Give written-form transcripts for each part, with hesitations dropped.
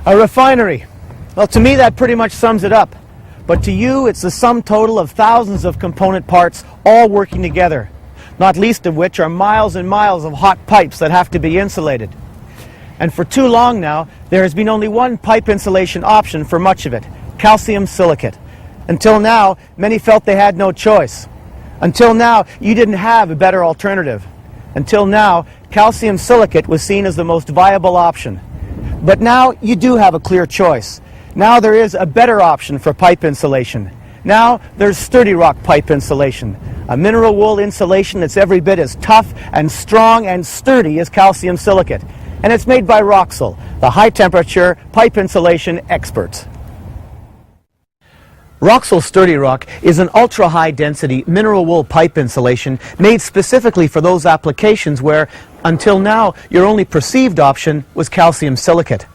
A refinery. Well, to me that pretty much sums it up. But to you, it's the sum total of thousands of component parts all working together, not least of which are miles and miles of hot pipes that have to be insulated. And for too long now, there has been only one pipe insulation option for much of it, calcium silicate. Until now, many felt they had no choice. Until now, you didn't have a better alternative. Until now, calcium silicate was seen as the most viable option. But now you do have a clear choice. Now there is a better option for pipe insulation. Now there's SturdiRock pipe insulation, a mineral wool insulation that's every bit as tough and strong and sturdy as calcium silicate. And it's made by Roxul, the high temperature pipe insulation experts. Roxul SturdiRock is an ultra-high density mineral wool pipe insulation made specifically for those applications where, until now, your only perceived option was calcium silicate.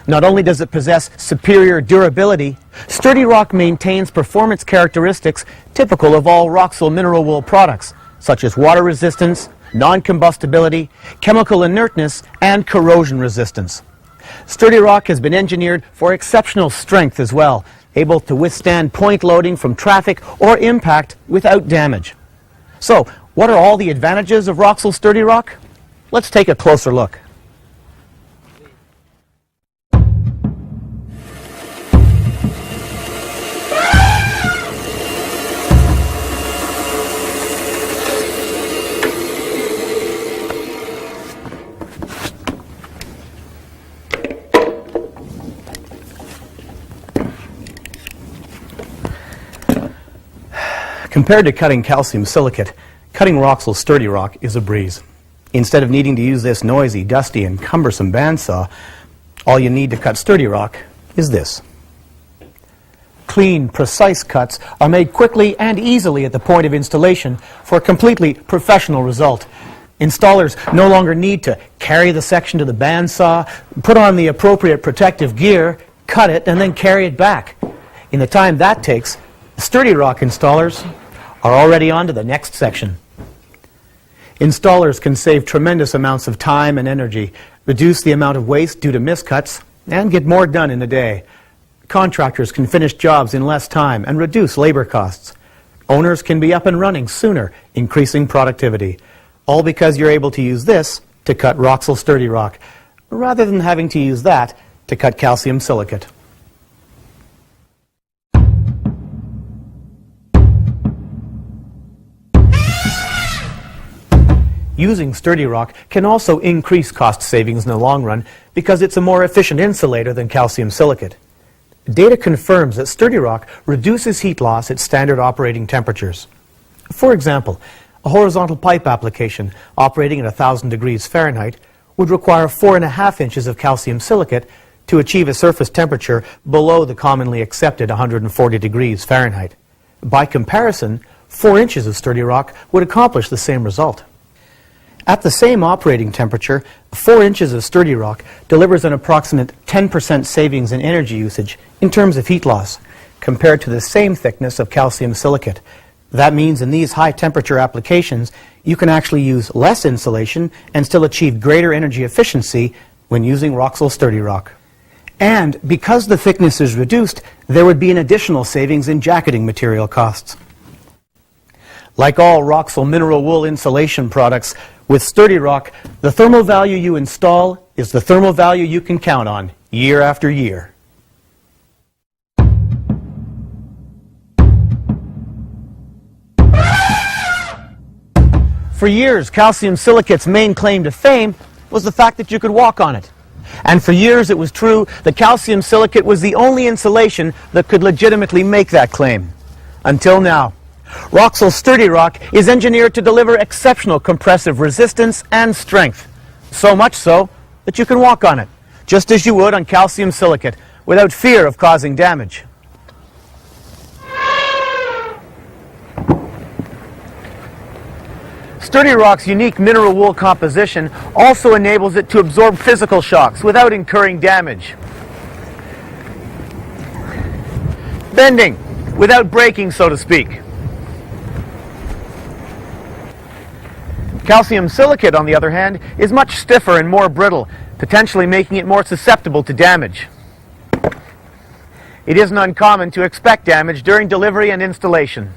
Not only does it possess superior durability, SturdiRock maintains performance characteristics typical of all Roxul mineral wool products, such as water resistance, non-combustibility, chemical inertness, and corrosion resistance. SturdiRock has been engineered for exceptional strength as well, able to withstand point loading from traffic or impact without damage. So, what are all the advantages of Roxul SturdiRock? Let's take a closer look. Compared to cutting calcium silicate, cutting Roxul SturdiRock is a breeze. Instead of needing to use this noisy, dusty, and cumbersome bandsaw, all you need to cut SturdiRock is this. Clean, precise cuts are made quickly and easily at the point of installation for a completely professional result. Installers no longer need to carry the section to the bandsaw, put on the appropriate protective gear, cut it, and then carry it back. In the time that takes, SturdiRock installers are already on to the next section. Installers can save tremendous amounts of time and energy, reduce the amount of waste due to miscuts, and get more done in a day. Contractors can finish jobs in less time and reduce labor costs. Owners can be up and running sooner, increasing productivity. All because you're able to use this to cut Roxul SturdiRock, rather than having to use that to cut calcium silicate. Using SturdiRock can also increase cost savings in the long run because it's a more efficient insulator than calcium silicate. Data confirms that SturdiRock reduces heat loss at standard operating temperatures. For example, a horizontal pipe application operating at 1,000 degrees Fahrenheit would require 4.5 inches of calcium silicate to achieve a surface temperature below the commonly accepted 140 degrees Fahrenheit. By comparison, 4 inches of SturdiRock would accomplish the same result. At the same operating temperature, 4 inches of SturdiRock delivers an approximate 10% savings in energy usage in terms of heat loss, compared to the same thickness of calcium silicate. That means in these high temperature applications, you can actually use less insulation and still achieve greater energy efficiency when using Roxul SturdiRock. And because the thickness is reduced, there would be an additional savings in jacketing material costs. Like all Roxul mineral wool insulation products, with SturdiRock, the thermal value you install is the thermal value you can count on year after year. For years, calcium silicate's main claim to fame was the fact that you could walk on it. And for years it was true that calcium silicate was the only insulation that could legitimately make that claim. Until now. Roxul SturdiRock is engineered to deliver exceptional compressive resistance and strength. So much so that you can walk on it, just as you would on calcium silicate, without fear of causing damage. SturdiRock's unique mineral wool composition also enables it to absorb physical shocks without incurring damage. Bending without breaking, so to speak. Calcium silicate, on the other hand, is much stiffer and more brittle, potentially making it more susceptible to damage. It isn't uncommon to expect damage during delivery and installation.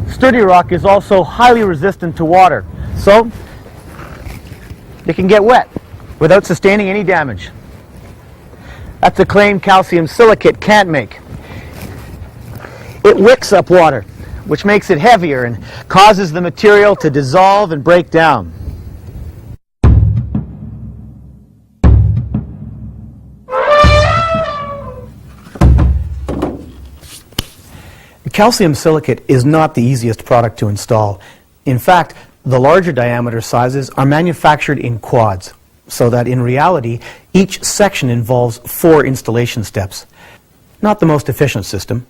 SturdiRock is also highly resistant to water, so it can get wet without sustaining any damage. That's a claim calcium silicate can't make. It wicks up water, which makes it heavier and causes the material to dissolve and break down. Calcium silicate is not the easiest product to install. In fact, the larger diameter sizes are manufactured in quads, so that in reality, each section involves 4 installation steps. Not the most efficient system.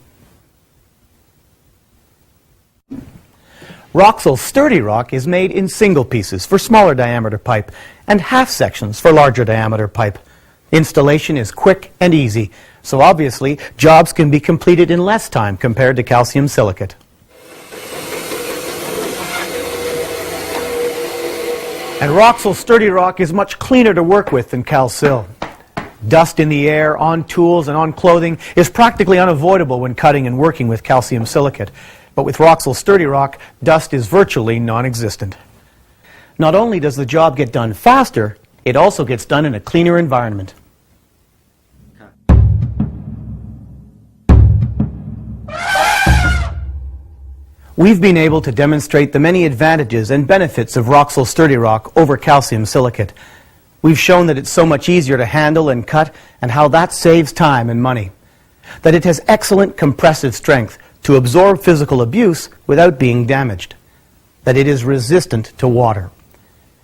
Roxul's SturdiRock is made in single pieces for smaller diameter pipe and half sections for larger diameter pipe. Installation is quick and easy, so obviously jobs can be completed in less time compared to calcium silicate. And Roxul SturdiRock is much cleaner to work with than CalSil. Dust in the air, on tools, and on clothing is practically unavoidable when cutting and working with calcium silicate. But with Roxul SturdiRock, dust is virtually non-existent. Not only does the job get done faster, it also gets done in a cleaner environment. We've been able to demonstrate the many advantages and benefits of Roxul SturdiRock over calcium silicate. We've shown that it's so much easier to handle and cut, and how that saves time and money. That it has excellent compressive strength to absorb physical abuse without being damaged. That it is resistant to water.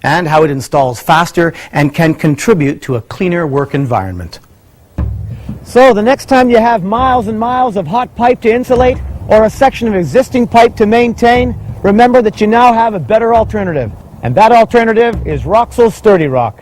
And how it installs faster and can contribute to a cleaner work environment. So the next time you have miles and miles of hot pipe to insulate, or a section of existing pipe to maintain, remember that you now have a better alternative. And that alternative is Roxul SturdiRock.